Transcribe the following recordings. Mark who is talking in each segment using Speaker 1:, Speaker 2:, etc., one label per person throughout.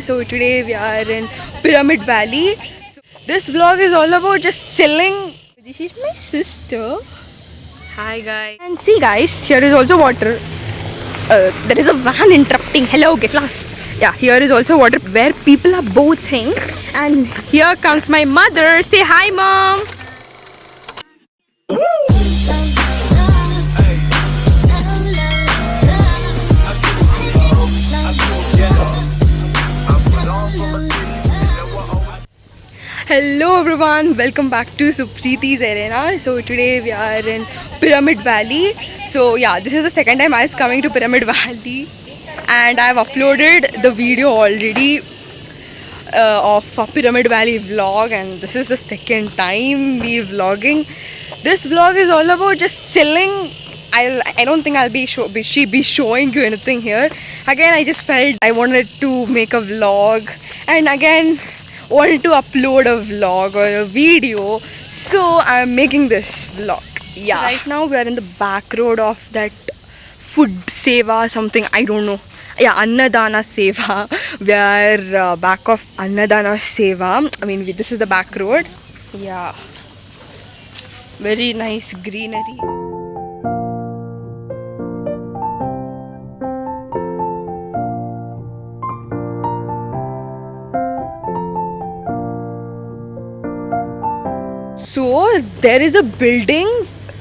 Speaker 1: So today we are in Pyramid Valley. So this vlog is all about just chilling. This is my sister. Hi guys. And see guys, here is also water. There is a van interrupting. Hello, get lost. Yeah, here is also water where people are boating. And here comes my mother. Say hi, mom. Hello everyone, welcome back to Supreeti's Arena. So today we are in Pyramid Valley. So yeah, this is the second time I was coming to Pyramid Valley, and I have uploaded the video already of a Pyramid Valley vlog, and this is the second time we vlogging. This vlog is all about just chilling. I don't think I'll be showing you anything here. Again, I just felt I wanted to make a vlog, and again wanted to upload a vlog or a video, so I'm making this vlog. Yeah, right now we are in the back road of that food seva something, I don't know. Yeah, Annadana Seva. We are back of Annadana Seva. I mean, this is the back road. Yeah, very nice greenery. So there is a building.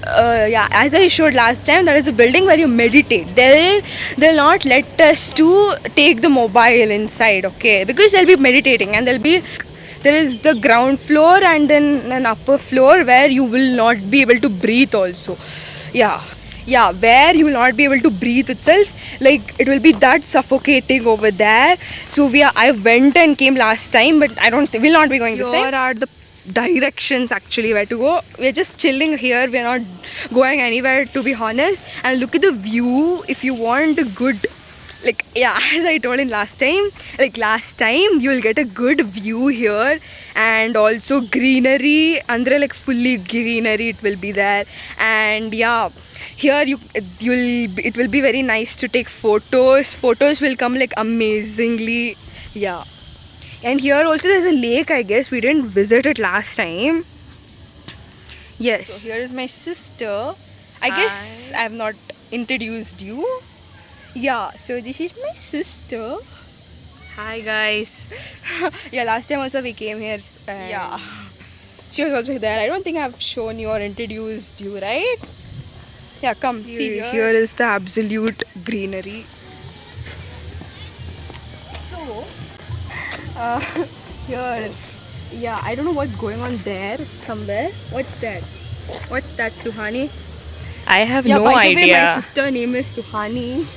Speaker 1: Yeah, as I showed last time, there is a building where you meditate. They'll not let us to take the mobile inside, okay? Because they'll be meditating, and there is the ground floor and then an upper floor where you will not be able to breathe also. Yeah, where you will not be able to breathe itself, like it will be that suffocating over there. So I went and came last time, but I don't will not be going this time. Here are the directions actually where to go. We're just chilling here, we're not going anywhere, to be honest. And look at the view. If you want a good, like, yeah, as I told in last time, you will get a good view here, and also greenery, andre like fully greenery it will be there. And yeah, here it will be very nice to take photos will come like amazingly. Yeah, and here also there's a lake, I guess we didn't visit it last time. Yes, so here is my sister. I guess I have not introduced you. Yeah, so this is my sister. Hi guys. Yeah, last time also we came here. Yeah, she was also there. I don't think I've shown you or introduced you, right? Yeah, come see. Here is the absolute greenery. So here, yeah, I don't know what's going on there somewhere. What's that? What's that, Suhani?
Speaker 2: I have
Speaker 1: Yeah,
Speaker 2: no
Speaker 1: by the way,
Speaker 2: idea.
Speaker 1: my sister name is Suhani.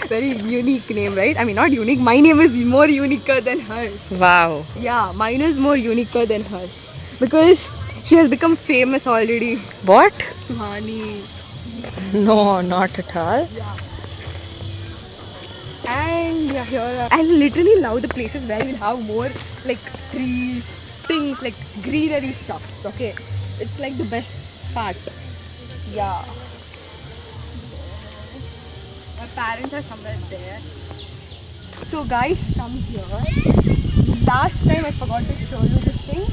Speaker 1: Very unique name, right? I mean, not unique. My name is more uniquer than hers.
Speaker 2: Wow.
Speaker 1: Yeah, mine is more uniquer than hers because she has become famous already.
Speaker 2: What?
Speaker 1: Suhani.
Speaker 2: No, not at all.
Speaker 1: Yeah. And yeah, here I literally love the places where you'll have more like trees, things like greenery stuffs. Okay, it's like the best part. Yeah. My parents are somewhere there. So guys, come here. Last time I forgot to show you this thing,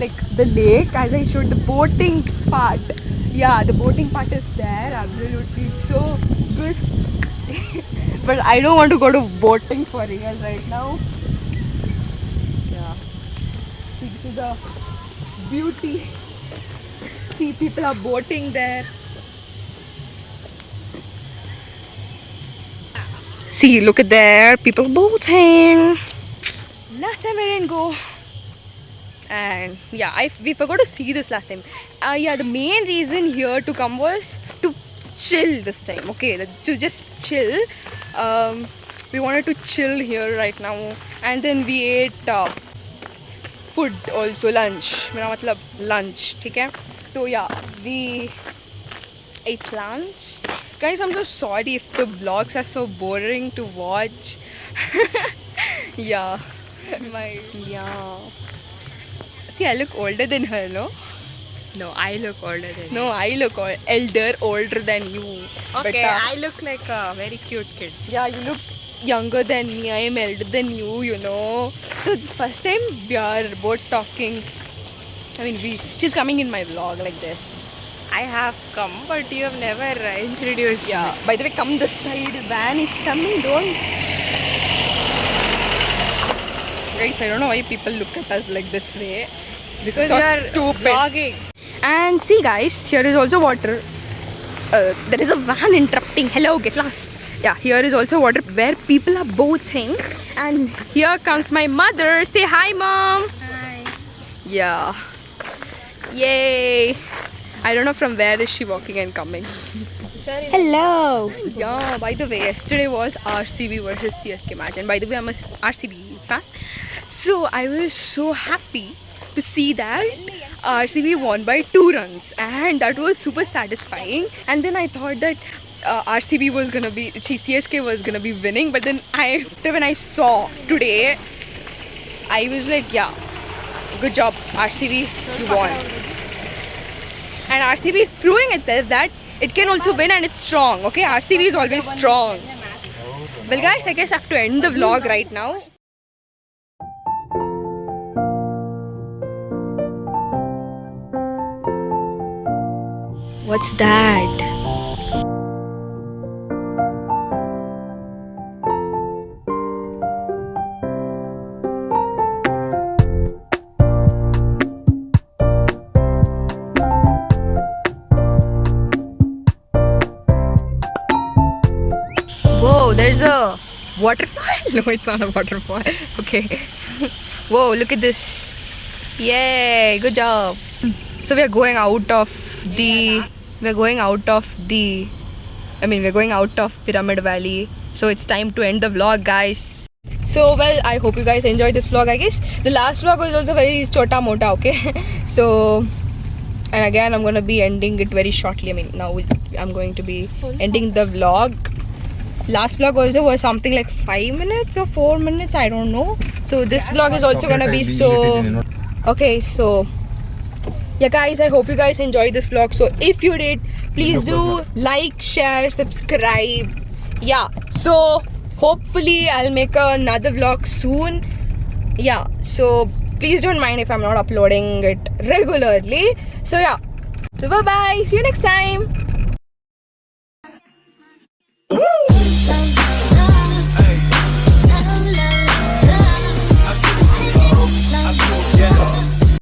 Speaker 1: like the lake, as I showed the boating part. Yeah, the boating part is there. Absolutely, it's so good. But I don't want to go to boating for real right now. Yeah. See, this is the beauty. See, people are boating there. See, look at there, people boating. Last time I didn't go. And yeah, we forgot to see this last time. Yeah, the main reason here to come was to chill this time. Okay, to just chill. We wanted to chill here right now, and then we ate food also, lunch. मेरा मतलब lunch, ठीक है? So yeah, we ate lunch. Guys, I'm so sorry if the vlogs are so boring to watch. Yeah. See, I look older than her, no?
Speaker 2: No, I look older than you.
Speaker 1: No, I look older than you.
Speaker 2: Okay,
Speaker 1: Beta.
Speaker 2: I look like a very cute kid.
Speaker 1: Yeah, you look younger than me. I am elder than you, you know. So it's first time we are both talking. I mean, she's coming in my vlog like this.
Speaker 2: I have come, but you have never introduced
Speaker 1: Yeah.
Speaker 2: me.
Speaker 1: By the way, come this side. Van is coming. Don't. Guys, I don't know why people look at us like this way.
Speaker 2: Because
Speaker 1: So
Speaker 2: you are
Speaker 1: stupid.
Speaker 2: vlogging.
Speaker 1: And see, guys, here is also water. There is a van interrupting. Hello, get lost. Yeah, here is also water where people are boating. And here comes my mother. Say hi, mom.
Speaker 2: Hi.
Speaker 1: Yeah. Yay. I don't know from where is she walking and coming.
Speaker 2: Hello.
Speaker 1: Yeah, by the way, yesterday was RCB versus CSK match. And by the way, I'm a RCB fan. So I was so happy to see that RCB won by 2 runs. And that was super satisfying. And then I thought that RCB was gonna be, CSK was gonna be winning. But then when I saw today, I was like, yeah, good job, RCB, you won. And RCB is proving itself that it can also win and it's strong. Okay, RCB is always strong. Well, guys, I guess I have to end the vlog right now. What's that? Whoa, there's a waterfall. No, it's not a waterfall. Okay. Whoa, look at this. Yay, good job. So we're going out of the Pyramid Valley. So it's time to end the vlog, guys. So well, I hope you guys enjoyed this vlog. I guess the last vlog was also very chota mota, okay? So, and again, I'm gonna be ending it very shortly. I mean, now I'm going to be ending the vlog. Last vlog also was something like 5 minutes or 4 minutes, I don't know. So this vlog is also gonna be so. Okay, so yeah, guys, I hope you guys enjoyed this vlog. So if you did, please do like, share, subscribe. Yeah, so hopefully I'll make another vlog soon. Yeah, so please don't mind if I'm not uploading it regularly. So yeah, so bye bye, see you next time.